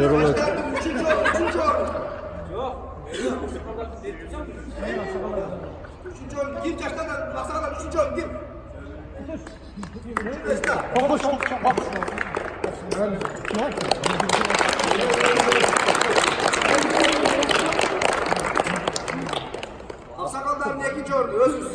Joruluk. Üçüncü oyun kim yaşlardan Aksakalar üçüncü oyun kim? Aksakalların ikinci oyunu Özgür.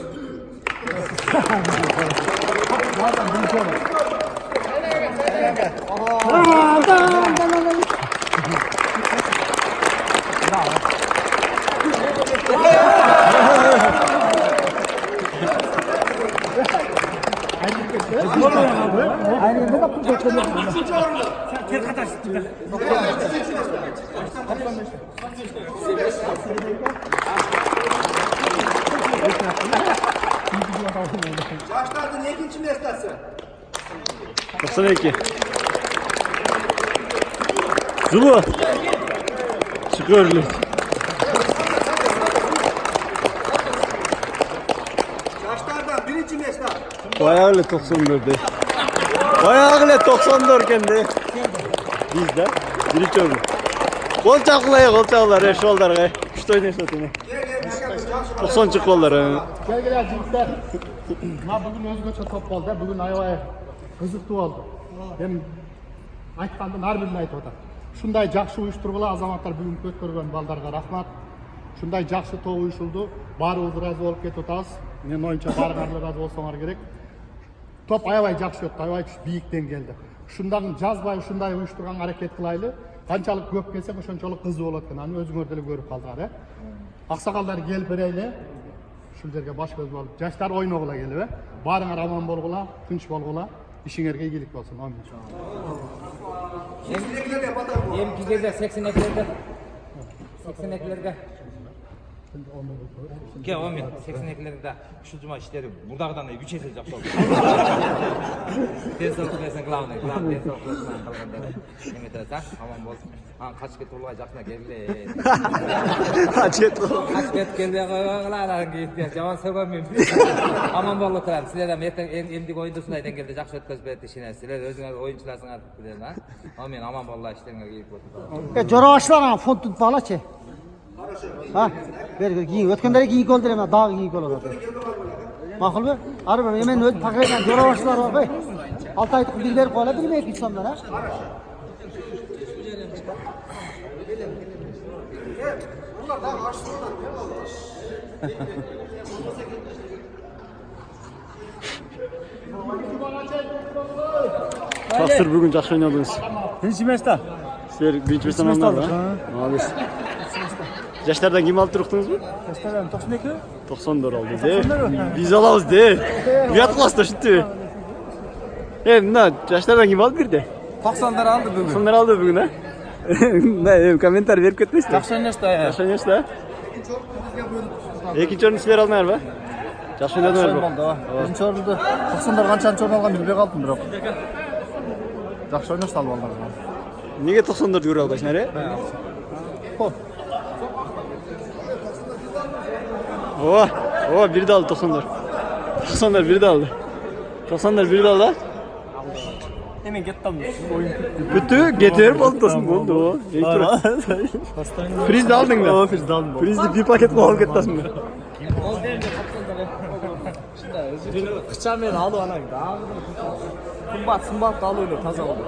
Yaşlardan ikinci meslesi. 92. Zulu. Çıkıyoruz. Yaşlardan birinci meslek. Bayağı 94'de. Bayağı 94 kendi. Bizde. Birinci oldu. Kol çaklar, şollar. Üç tane satın. 90 çıkıyorlar. Gel jigitler. Ma bugün özgöçe top oldu. Bugün aябай kızıktı oldu. Ben aytkandan har birini aytып атам. Şunday жақсы uyuşturgula azamаттар бүгүн көткөргөн балдарга рахмат. Şunday жақсы топ uyuşuldu. Баарыбыз ыраазы болуп кетип атабыз. Менин оюмча баарыңар ыраазы болсоңор керек. Топ аябай жақсы өттү, аябай бийиктен келди. Ушундан жазбай ушундай uyuşturганга аракет кылайлы. Канчалык көп келсек ошончолук кызуу болот экен. Аны өзүңөр деле көрүп калдыңар, Аксакалдар келип берели. Ушул жерге баш көз болуп, жаштар ойногула келип, баарыңар аман болгула, тынч болгула, ишиңерге ийгилик болсун. Амин. Emkilerge 82'lerde. 82'lerde. Gel 10 bin. 82'lerde şu cuma işleri buradağıdan da 3 esel yaptı. Densallık versen glawne. Densallık versen kalganda. Neme tarafta? Aman bolsun. Kaç ket olga jakna geldi. Kaç ket geldi qalalar gitti. Jaman söylemiyorum. Aman bollu turam. Sizlerden endik oyunda şundaydan geldi. Jakşı ötközüp berdi işine. Sizler özüңөр oyunçularsыңар bilen ha. Amin aman bollar işleriңер keyip bolsun. Жора фонд tutpalaçı. Ha, ver giyin. Ötkendere giyin oldu ama dağ giyin oldu. Makul mu? Araba hemen öz pakayla jora başlar var bey. 6 aylık bilgiler koyla bilmeyek insanlar ha. Taksır bugün жақсы ойнадыңыз. Birinci mesle. Sizler birinci mesle aldılar ha? Молодец. Жаштардан ким алып туруктуңуз бу? Jashlardan 92. 94 aldı de. Biz alabız de. Uyat kılası da şüttü. Mına жаштардан kim aldı bir de? 90'lar aldı bugün. 90'lar aldı bugün ha? Ne komentar verip ketmesin. Jakşı oynaştı ya. Жақсы ойнашты. Экинчи орунду силер алдыңар ба? Жақсы ойнадыңар ба? Birinci orunda 90'lar kançanчы орун алган билбей калдым бирок. Жақсы ойнашты ал балдар. Неге 94 көрө албайсыңар, biri de aldı 90'lar. 90'lar biri de aldı. 90'lar biri de aldı. Hemen kettim. Oyun Bütü getir oldu oldu. Friz de aldın da. Friz de aldım. Frizde bir paket bol gettasın. Kıçamen alı ana. Sımbat alı öyle taza oldu.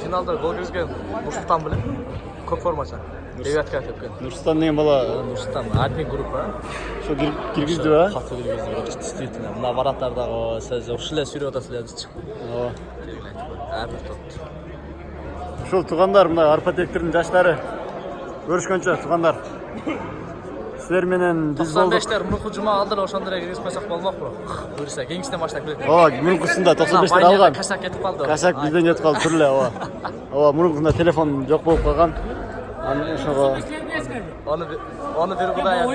Finalda gol gözgen Nursultan bilen көп формача. Девятка тепкен. Нурсултан деген бала Нурсултан админ группа. шо киргизди ба? Катты киргизди. Действительно. Мына воротардагы сиз ушул эле сүрүп атасыздар чык. Ооба. Абир топ. Ушул туугандар мына арпа тектердин жаштары көрүшкөнчө туугандар. Силер менен биз болдук. 95'ler мурунку жума алдыра ошондой киргизип койсок болмок бу. Буюрса кеңиштен баштап келет. Ооба, мурункусунда 95'тер алган. Касак кетип калды. Касак бизден кетип калды түрлө, ооба. Ооба, мурункусунда телефон жок болуп калган. Аны ошого Onu bir Kudaya.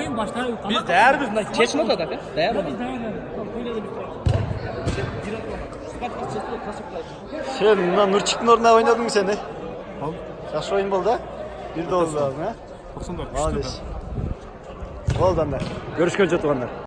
Biz değerimiz ne? Keçin o da da. Değer mi? Sen mына Нурчиктин ордуна ойнодуңбу сен? Жакшы оюн болду, бир да болду, 94. Молодец. Болду анда. Көрүшкөнчө туугандар.